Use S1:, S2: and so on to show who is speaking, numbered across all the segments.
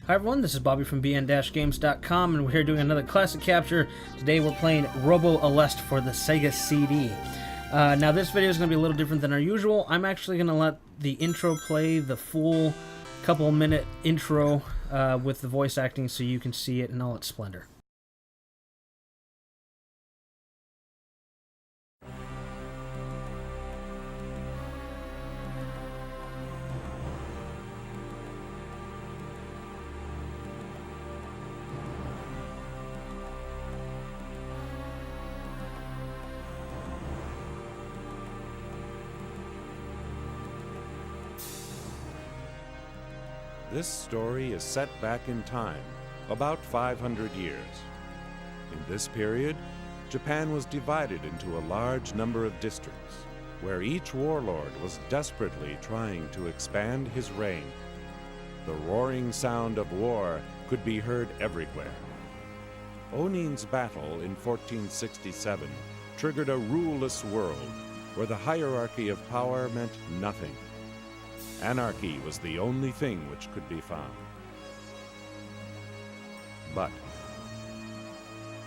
S1: Hi everyone, this is Bobby from bn-games.com, and we're here doing another classic capture. Today we're playing Robo Aleste for the Sega CD. Now this video is going to be a little different than our usual. I'm actually going to let the intro play, the full couple-minute intro with the voice acting so you can see it in all its splendor.
S2: This story is set back in time, about 500 years. In this period, Japan was divided into a large number of districts, where each warlord was desperately trying to expand his reign. The roaring sound of war could be heard everywhere. Onin's battle in 1467 triggered a ruleless world, where the hierarchy of power meant nothing. Anarchy was the only thing which could be found. But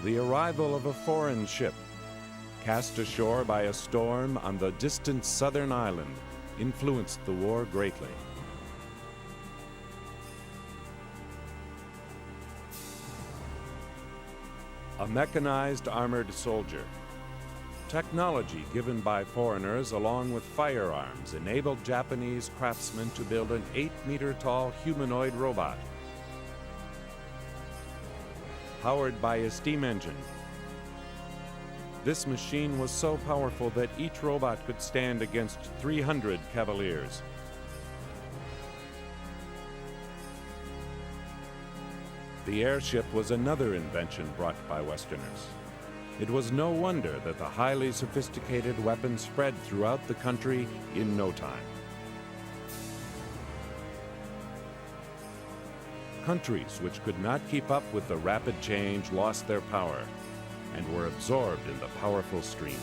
S2: the arrival of a foreign ship, cast ashore by a storm on the distant southern island, influenced the war greatly. A mechanized armored soldier. Technology given by foreigners along with firearms enabled Japanese craftsmen to build an 8-meter-tall humanoid robot. Powered by a steam engine. This machine was so powerful that each robot could stand against 300 cavaliers. The airship was another invention brought by Westerners. It was no wonder that the highly sophisticated weapon spread throughout the country in no time. Countries which could not keep up with the rapid change lost their power and were absorbed in the powerful stream.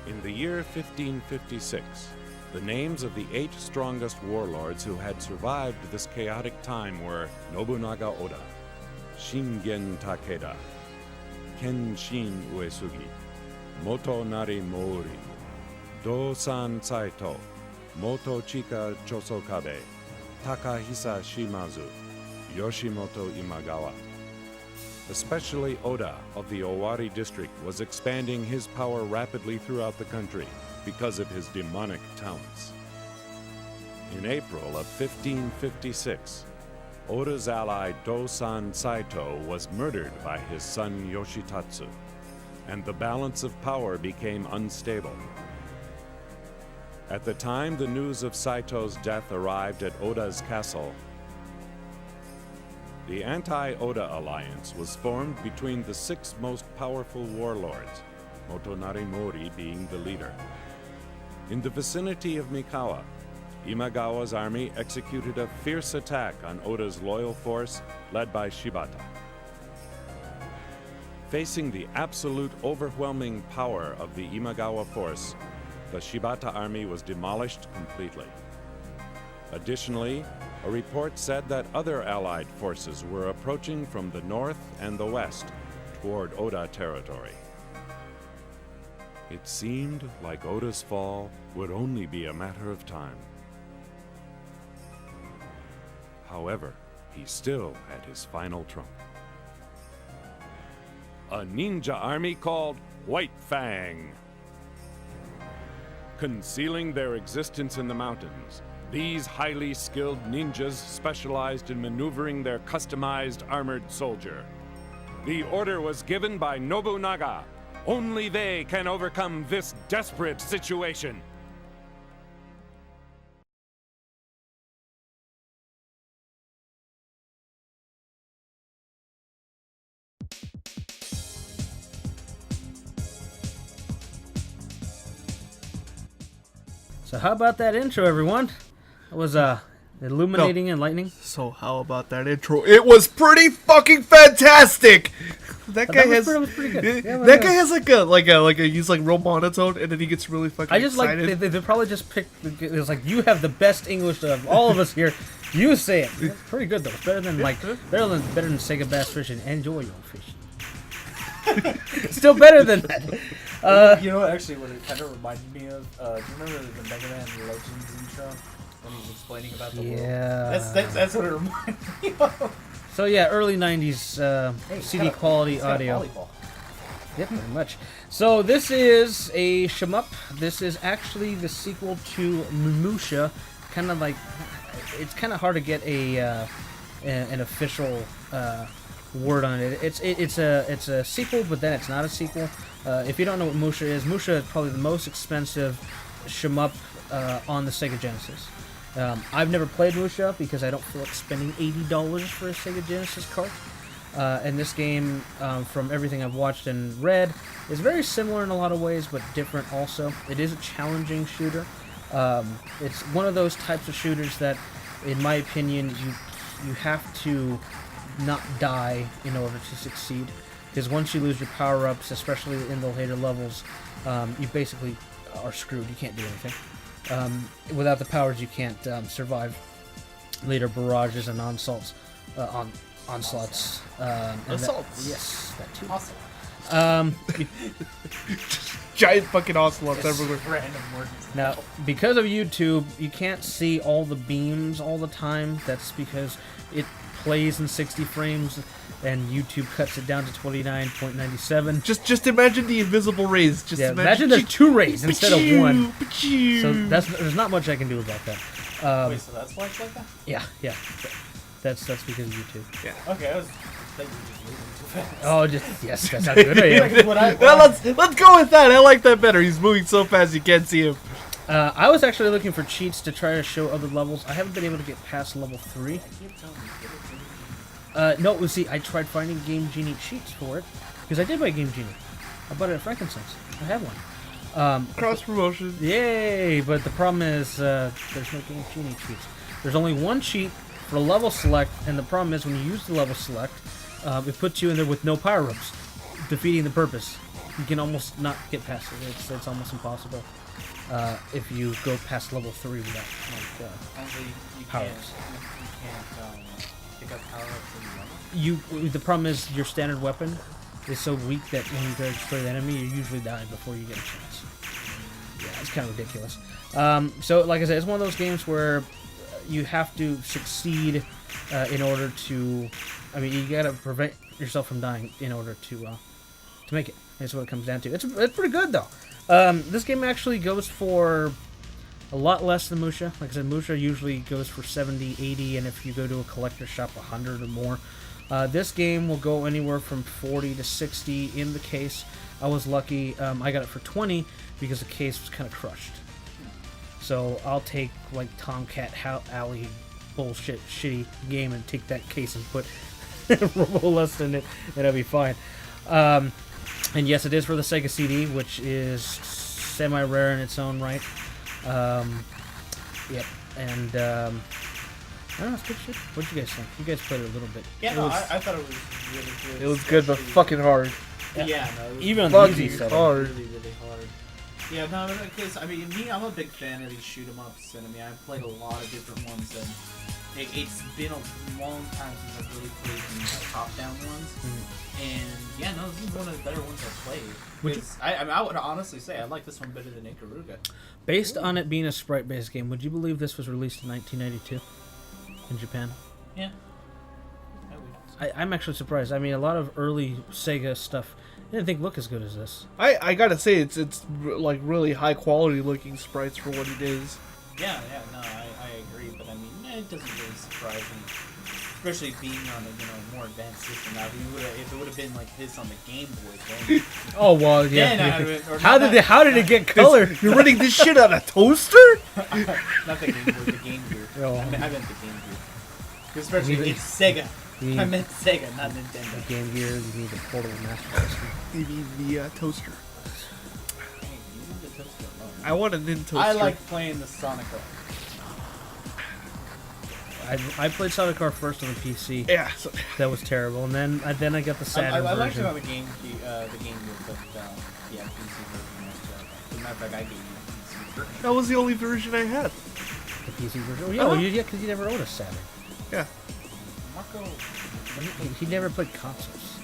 S2: In the year 1556, the names of the 8 strongest warlords who had survived this chaotic time were Nobunaga Oda, Shingen Takeda, Kenshin Uesugi, Motonari Mori, Do-san Saito, Motochika Chosokabe, Takahisa Shimazu, Yoshimoto Imagawa. Especially Oda of the Owari district was expanding his power rapidly throughout the country because of his demonic talents. In April of 1556, Oda's ally Do-san Saito was murdered by his son Yoshitatsu, and the balance of power became unstable. At the time the news of Saito's death arrived at Oda's castle, the anti-Oda alliance was formed between the 6 most powerful warlords, Motonari Mori being the leader. In the vicinity of Mikawa, Imagawa's army executed a fierce attack on Oda's loyal force led by Shibata. Facing the absolute overwhelming power of the Imagawa force, the Shibata army was demolished completely. Additionally, a report said that other allied forces were approaching from the north and the west toward Oda territory. It seemed like Oda's fall would only be a matter of time. However, he still had his final trump. A ninja army called White Fang. Concealing their existence in the mountains, these highly skilled ninjas specialized in maneuvering their customized armored soldier. The order was given by Nobunaga. Only they can overcome this desperate situation.
S1: So how about that intro, everyone? It was illuminating, enlightening.
S3: So how about that intro? It was pretty fucking fantastic! that guy has
S1: was pretty good. Yeah,
S3: that guy has like a he's like real monotone, and then he gets really fucking
S1: I just
S3: excited.
S1: like they probably just picked. It was like, you have the best English of all of us here. You say it. It's pretty good though. It's better than better than Sega Bass Fishing. Enjoy your fishing. Still better than that.
S4: You know, actually, what it kind of reminded me of. Do you remember the Mega Man Legends intro when he's explaining about the world?
S1: Yeah.
S4: That's what it reminded me of.
S1: So yeah, early '90s CD quality audio. Yep, pretty much. So this is a shmup. This is actually the sequel to M.U.S.H.A. Kind of like, it's kind of hard to get an official word on it. It's a sequel, but then it's not a sequel. If you don't know what M.U.S.H.A. is, M.U.S.H.A. is probably the most expensive shmup on the Sega Genesis. I've never played M.U.S.H.A. because I don't feel like spending $80 for a Sega Genesis cart. And this game, from everything I've watched and read, is very similar in a lot of ways, but different also. It is a challenging shooter. It's one of those types of shooters that, in my opinion, you have to not die in order to succeed. Because once you lose your power-ups, especially in the later levels, you basically are screwed. You can't do anything. Without the powers, you can't survive later barrages and onslaughts. Onslaughts.
S3: Assaults.
S1: Yes, that too.
S4: Awesome.
S3: Giant fucking ocelots
S4: It's
S3: everywhere.
S4: random words.
S1: Now, because of YouTube, you can't see all the beams all the time. That's because it plays in 60 frames, and YouTube cuts it down to 29.97.
S3: Just imagine the invisible rays. Just
S1: Yeah, imagine there's 2 rays instead of 1. So
S3: So
S1: there's not much I can do about that.
S4: Wait, so that's why it's like that?
S1: Yeah. That's because of YouTube.
S4: Okay, I was thinking you just moving too fast.
S1: Oh, yes, that's how good I am.
S3: well, let's go with that. I like that better. He's moving so fast you can't see him.
S1: I was actually looking for cheats to try to show other levels. I haven't been able to get past level 3. No, see, I tried finding Game Genie cheats for it, because I did buy Game Genie. I bought it at Frankincense. I have one.
S3: Cross promotion.
S1: Yay! But the problem is, there's no Game Genie cheats. There's only one cheat for level select, and the problem is when you use the level select, it puts you in there with no power-ups, defeating the purpose. You can almost not get past it. It's almost impossible if you go past level 3 without
S4: You
S1: powers.
S4: can't pick up power-ups in the level?
S1: The problem is your standard weapon is so weak that when you try to destroy the enemy, you usually die before you get a chance. Yeah, it's kind of ridiculous. So, like I said, it's one of those games where you have to succeed in order to. I mean, you gotta prevent yourself from dying in order to make it. That's what it comes down to. It's pretty good though. This game actually goes for a lot less than M.U.S.H.A. Like I said, M.U.S.H.A. usually goes for 70, 80, and if you go to a collector shop, 100 or more. This game will go anywhere from 40 to 60 in the case. I was lucky. I got it for 20 because the case was kind of crushed. So I'll take like Tomcat Alley bullshit shitty game and take that case and put Robo Aleste in it, and it'll be fine. And yes, it is for the Sega CD, which is semi-rare in its own right. Yep, and I don't know, it's good shit. What'd you guys think? You guys played it a little bit.
S4: Yeah, no, I thought it was really good.
S3: It was good, but fucking hard.
S4: Yeah, no, it was
S1: Even on the easy
S3: Fucking
S1: setting.
S3: hard.
S4: really, really hard. Yeah, no, because, I mean, I'm a big fan of these shoot-em-ups, and I mean, I've played a lot of different ones, and it's been a long time since I've really played these top-down ones, and yeah, no, this is one of the better ones I've played. I would honestly say I like this one better than Ikaruga.
S1: Based on it being a sprite-based game, would you believe this was released in 1992 in Japan?
S4: Yeah.
S1: I'm actually surprised. I mean, a lot of early Sega stuff I didn't think look as good as this.
S3: I gotta say it's like really high quality looking sprites for what it is.
S4: Yeah, no, I agree, but I mean, it doesn't really surprise me, especially being on a more advanced system. Now, if it would have been like this on the Game Boy, then
S1: Oh well, yeah.
S4: then or
S1: How did it get color?
S3: You're running this shit on a toaster?
S4: not the Game Boy, the Game Gear.
S1: Oh.
S4: I meant the Game Gear. Especially it's Sega. I meant Sega, not Nintendo.
S1: The Game Gear, you need a portable master system.
S3: You mean the toaster?
S4: Hey, you need the toaster alone.
S3: I want a Nintendo.
S4: I like playing the Sonic.
S1: I played Sonic Car first on the PC.
S3: Yeah. So,
S1: That was terrible, and then I got the Saturn
S4: I liked it
S1: version.
S4: on the GameCube, but yeah, PC version was. As a matter of fact, I gave you the PC version.
S3: that was the only version I had.
S1: The PC version. Oh, yeah,
S3: Uh-huh.
S1: yeah, because you never owned a Saturn.
S3: Yeah.
S4: Marco.
S1: He never played consoles.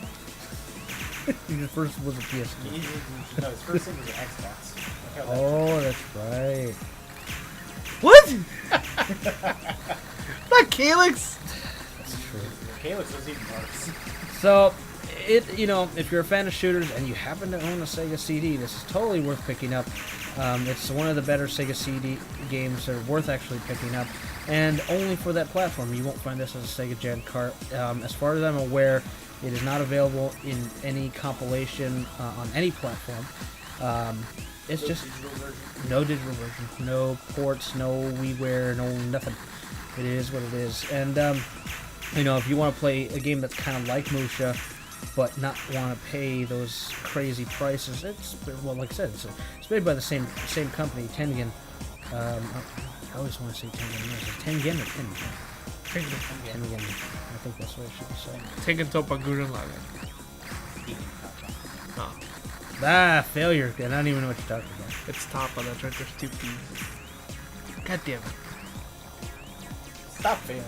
S1: His first was a PS2.
S4: No, his first thing was an Xbox. Look how that-
S1: Oh, that's right.
S3: What? Not Calyx.
S1: That's true.
S4: Calyx was even worse.
S1: So, if you're a fan of shooters and you happen to own a Sega CD, this is totally worth picking up. It's one of the better Sega CD games that are worth actually picking up, and only for that platform. You won't find this as a Sega Gen cart. As far as I'm aware, it is not available in any compilation on any platform. It's just no digital version, no ports, no WiiWare, no nothing. It is what it is. And if you want to play a game that's kind of like M.U.S.H.A, but not want to pay those crazy prices, like I said, it's made by the same company, Tengen. I always want to say Tengen. Is it Tengen or Tengen? Tengen. I think that's what I should be saying.
S3: Tengen Toppa Gurren Lagann. No,
S1: Failure. I don't even know what you're talking about.
S3: it's Toppa. That's right. There's two P's. God damn it.
S4: Stop failing.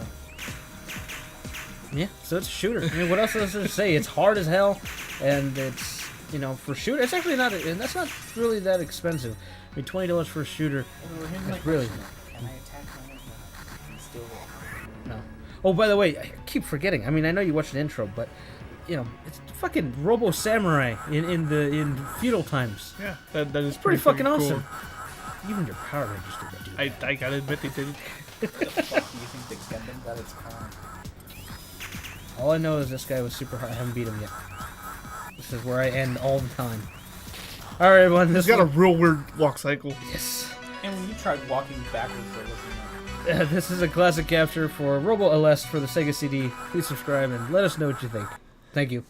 S1: Yeah, so it's a shooter. I mean, what else is there to say? It's hard as hell, and it's, for shooter, it's actually not, and that's not really that expensive. I mean, $20 for a shooter, that's really,
S4: Can I attack my own god? He's still there.
S1: no. Oh, by the way, I keep forgetting. I mean, I know you watched an intro, but, it's fucking Robo Samurai in feudal times.
S3: Yeah, that is
S1: Pretty fucking
S3: cool.
S1: awesome. Even your Power Rangers did that, dude.
S3: I gotta admit they did.
S4: What the fuck do you think the Gundam got its crown?
S1: All I know is this guy was super hard. I haven't beat him yet. This is where I end all the time. All right, everyone. This
S3: He's got a
S1: was-
S3: real weird walk cycle.
S1: yes.
S4: And when you tried walking backwards or looking up.
S1: This is a classic capture for Robo Aleste for the Sega CD. Please subscribe and let us know what you think. Thank you.